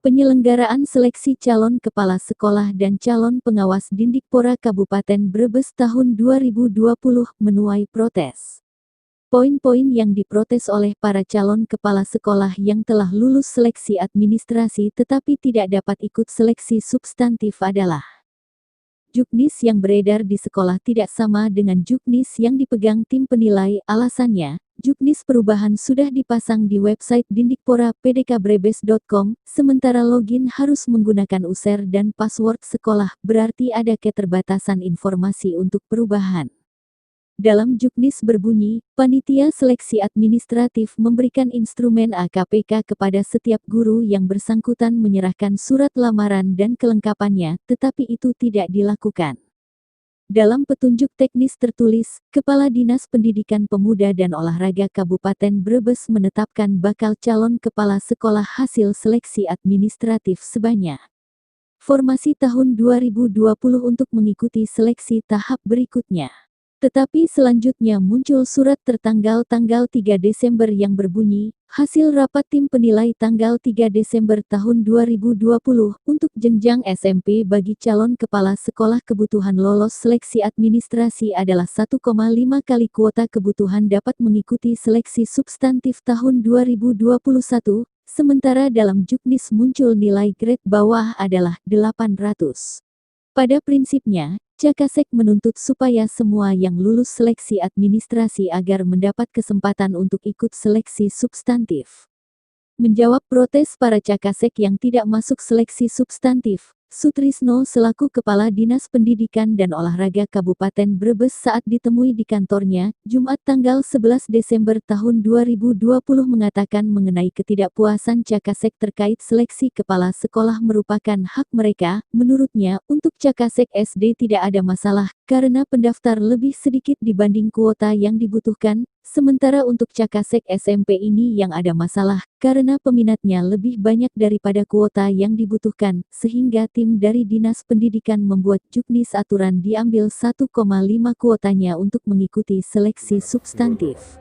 Penyelenggaraan seleksi calon kepala sekolah dan calon pengawas Dindikpora Kabupaten Brebes tahun 2020 menuai protes. Poin-poin yang diprotes oleh para calon kepala sekolah yang telah lulus seleksi administrasi tetapi tidak dapat ikut seleksi substantif adalah juknis yang beredar di sekolah tidak sama dengan juknis yang dipegang tim penilai. Alasannya, juknis perubahan sudah dipasang di website Dindikpora pdkbrebes.com, sementara login harus menggunakan user dan password sekolah, berarti ada keterbatasan informasi untuk perubahan. Dalam juknis berbunyi, Panitia Seleksi Administratif memberikan instrumen AKPK kepada setiap guru yang bersangkutan menyerahkan surat lamaran dan kelengkapannya, tetapi itu tidak dilakukan. Dalam petunjuk teknis tertulis, Kepala Dinas Pendidikan Pemuda dan Olahraga Kabupaten Brebes menetapkan bakal calon kepala sekolah hasil seleksi administratif sebanyak formasi tahun 2020 untuk mengikuti seleksi tahap berikutnya. Tetapi selanjutnya muncul surat tertanggal tanggal 3 Desember yang berbunyi, hasil rapat tim penilai tanggal 3 Desember tahun 2020, untuk jenjang SMP bagi calon kepala sekolah kebutuhan lolos seleksi administrasi adalah 1,5 kali kuota kebutuhan dapat mengikuti seleksi substantif tahun 2021, sementara dalam juknis muncul nilai grade bawah adalah 800. Pada prinsipnya, Cakasek menuntut supaya semua yang lulus seleksi administrasi agar mendapat kesempatan untuk ikut seleksi substantif. Menjawab protes para Cakasek yang tidak masuk seleksi substantif, Sutrisno selaku Kepala Dinas Pendidikan dan Olahraga Kabupaten Brebes saat ditemui di kantornya, Jumat tanggal 11 Desember tahun 2020 mengatakan mengenai ketidakpuasan Cakasek terkait seleksi kepala sekolah merupakan hak mereka. Menurutnya, untuk Cakasek SD tidak ada masalah, karena pendaftar lebih sedikit dibanding kuota yang dibutuhkan, sementara untuk Cakasek SMP ini yang ada masalah, karena peminatnya lebih banyak daripada kuota yang dibutuhkan, sehingga tim dari Dinas Pendidikan membuat juknis aturan diambil 1,5 kuotanya untuk mengikuti seleksi substantif.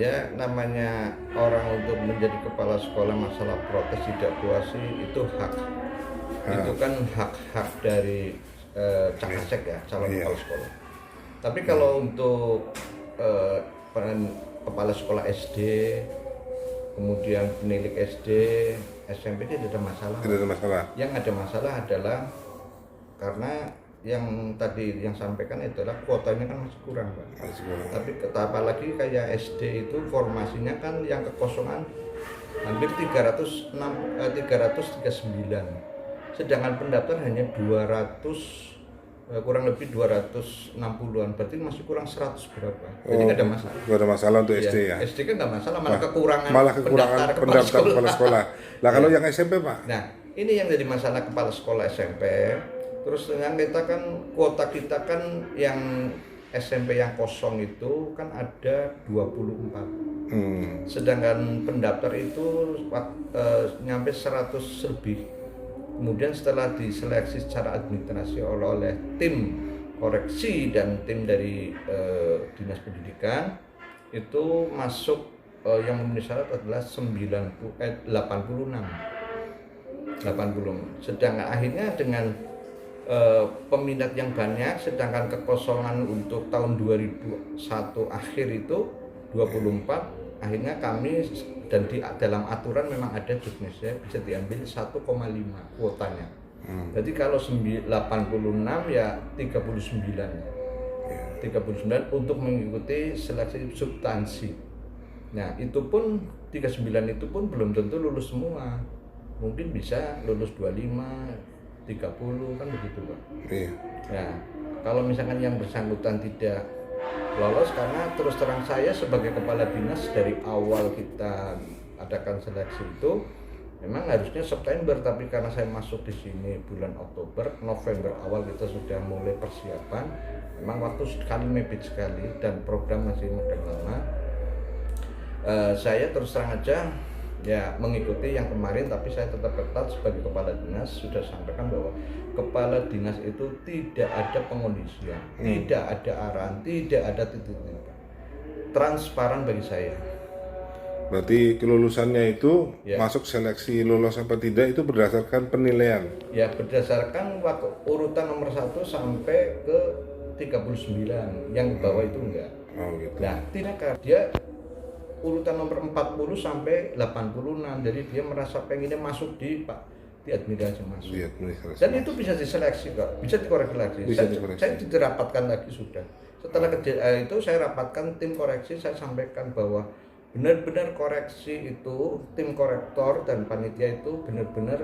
Ya namanya orang untuk menjadi kepala sekolah masalah protes tidak puas itu hak. Itu kan hak-hak dari Cakasek ya, calon kepala sekolah. Tapi kalau untuk kepala sekolah SD, kemudian penilik SD, SMP tidak ada masalah. Tidak ada masalah. Yang ada masalah adalah karena yang tadi yang sampaikan itulah kuotanya kan masih kurang, Pak. Masih kurang. Tapi apalagi kayak SD itu formasinya kan yang kekosongan hampir 339. Sedangkan pendaftar hanya 200, kurang lebih 260-an, berarti masih kurang 100 berapa. Jadi nggak ada masalah. Nggak ada masalah untuk SD ya. SD kan nggak masalah, malah kekurangan pendaftar kepala sekolah. Lah kalau yang SMP, Pak? Nah, ini yang jadi masalah kepala sekolah SMP. Terus yang kita kan kuota kita kan yang SMP yang kosong itu kan ada 24. Sedangkan pendaftar itu nyampe 100 lebih. Kemudian setelah diseleksi secara administrasi oleh tim koreksi dan tim dari Dinas Pendidikan, itu masuk yang memenuhi syarat adalah 86. Sedangkan akhirnya dengan peminat yang banyak, sedangkan kekosongan untuk tahun 2001 akhir itu 24, akhirnya kami dan di dalam aturan memang ada juknisnya bisa diambil 1,5 kuotanya. Jadi kalau 86 ya 39 untuk mengikuti seleksi substansi. Nah itu pun 39 itu pun belum tentu lulus semua, mungkin bisa lulus 25, 30 kan begitu, Pak. Iya. Nah kalau misalkan yang bersangkutan tidak lolos, karena terus terang saya sebagai kepala dinas dari awal kita adakan seleksi itu memang harusnya September, tapi karena saya masuk di sini bulan Oktober, November awal kita sudah mulai persiapan. Memang waktu sekali mepet sekali dan program masih lama. Saya terus terang aja ya mengikuti yang kemarin, tapi saya tetap ketat sebagai kepala dinas sudah sampaikan bahwa kepala dinas itu tidak ada pengondisian, tidak ada arahan, tidak ada titik-titik. Transparan bagi saya. Berarti kelulusannya itu Ya. masuk seleksi lolos apa tidak itu berdasarkan penilaian. Ya berdasarkan urutan nomor 1 sampai ke 39, yang di bawah itu enggak. Oh gitu. Nah, tidak, dia urutan nomor 40 sampai 86. Jadi dia merasa pengennya masuk di administrasi masuk. Di administrasi. Dan itu bisa diseleksi kok, bisa dikoreksi lagi. Bisa saya, dikoreksi. saya dirapatkan lagi sudah. Setelah itu saya rapatkan tim koreksi, saya sampaikan bahwa benar-benar koreksi itu tim korektor dan panitia itu benar-benar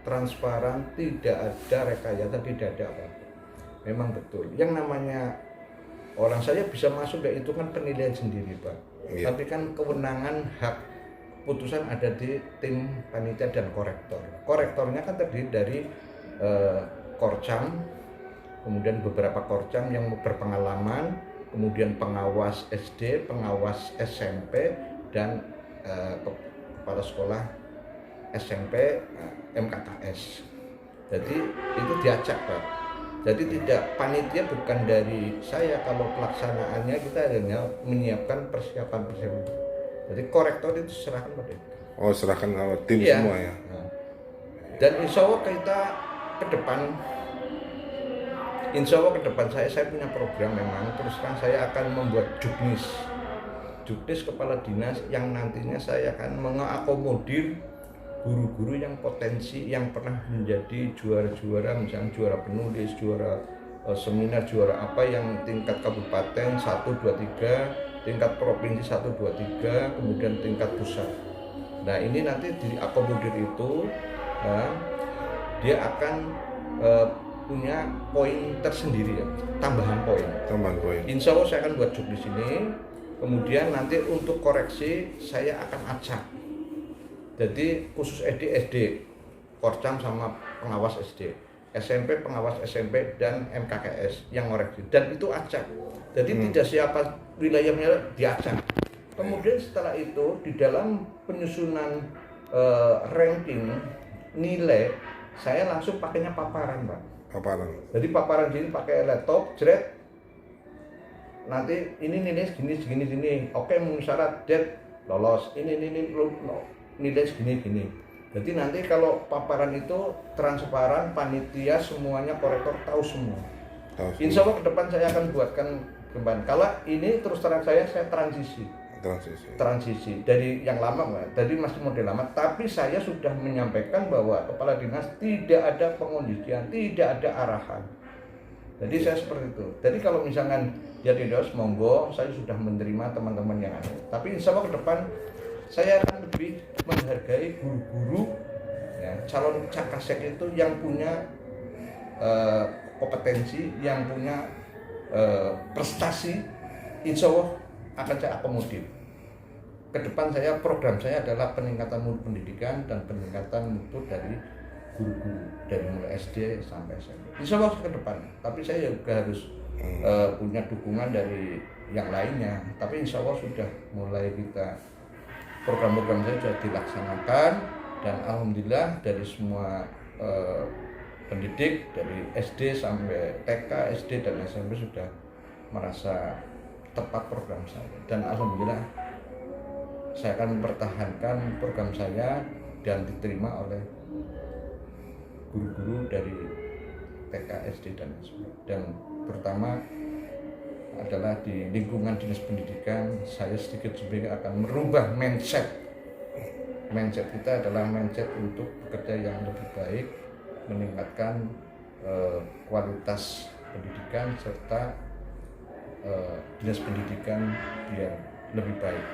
transparan, tidak ada rekayasa, tidak ada apa-apa. Memang betul. Yang namanya orang saya bisa masuk ya itu kan penilaian sendiri, Pak. Iya. Tapi kan kewenangan hak putusan ada di tim panitia dan korektor. Korektornya kan terdiri dari korcam, kemudian beberapa korcam yang berpengalaman, kemudian pengawas SD, pengawas SMP, dan kepala sekolah SMP MKKS. Jadi itu diacak, Pak. Jadi tidak, panitia bukan dari saya, kalau pelaksanaannya kita hanya menyiapkan persiapan. Jadi korektor itu serahkan pada itu. Oh, serahkan sama tim Iya. semua ya. Nah. Dan insya Allah kita ke depan, saya punya program memang. Terus kan saya akan membuat juknis kepala dinas yang nantinya saya akan mengakomodir guru-guru yang potensi, yang pernah menjadi juara-juara, misalnya juara penulis, juara seminar, juara apa yang tingkat kabupaten 1, 2, 3, tingkat provinsi 1, 2, 3, kemudian tingkat pusat. Nah ini nanti diakomodir itu, dia akan punya poin tersendiri ya, tambahan poin. Insya Allah saya akan buat juk di sini. Kemudian nanti untuk koreksi saya akan acak. Jadi khusus SD, korcam sama pengawas SD, SMP, pengawas SMP, dan MKKS yang koreksi. Dan itu acak. Jadi tidak siapa wilayahnya diacak. Kemudian setelah itu di dalam penyusunan ranking nilai, saya langsung pakainya paparan, Pak. Jadi paparan sini pakai laptop, jret. Nanti ini nilai segini. Oke, memenuhi syarat, lolos. Ini nilai segini. Jadi nanti kalau paparan itu transparan, panitia semuanya, korektor tahu semua. Insya Allah ke depan saya akan buatkan kembali. Kalau ini terus terang saya transisi dari yang lama, dari masih model lama, tapi saya sudah menyampaikan bahwa kepala dinas tidak ada pengondisian, tidak ada arahan. Jadi saya seperti itu. Jadi kalau misalkan jadi dos, monggo, saya sudah menerima teman-teman yang ada. Tapi insya Allah ke depan saya akan lebih menghargai guru-guru, ya, calon cakasek itu yang punya kompetensi, yang punya prestasi. Insya Allah akan saya akomodir. Ke depan program saya adalah peningkatan mutu pendidikan dan peningkatan mutu dari guru-guru dari mulai SD sampai SMP. Insya Allah ke depan. Tapi saya juga harus punya dukungan dari yang lainnya. Tapi insya Allah sudah mulai kita program-program saya sudah dilaksanakan, dan alhamdulillah dari semua pendidik dari SD sampai TK, SD dan SMP sudah merasa tepat program saya, dan alhamdulillah saya akan mempertahankan program saya dan diterima oleh guru-guru dari TK, SD dan SMP. Dan terutama adalah di lingkungan dinas pendidikan, saya sedikit akan merubah mindset kita adalah mindset untuk bekerja yang lebih baik, meningkatkan kualitas pendidikan serta dinas pendidikan biar lebih baik.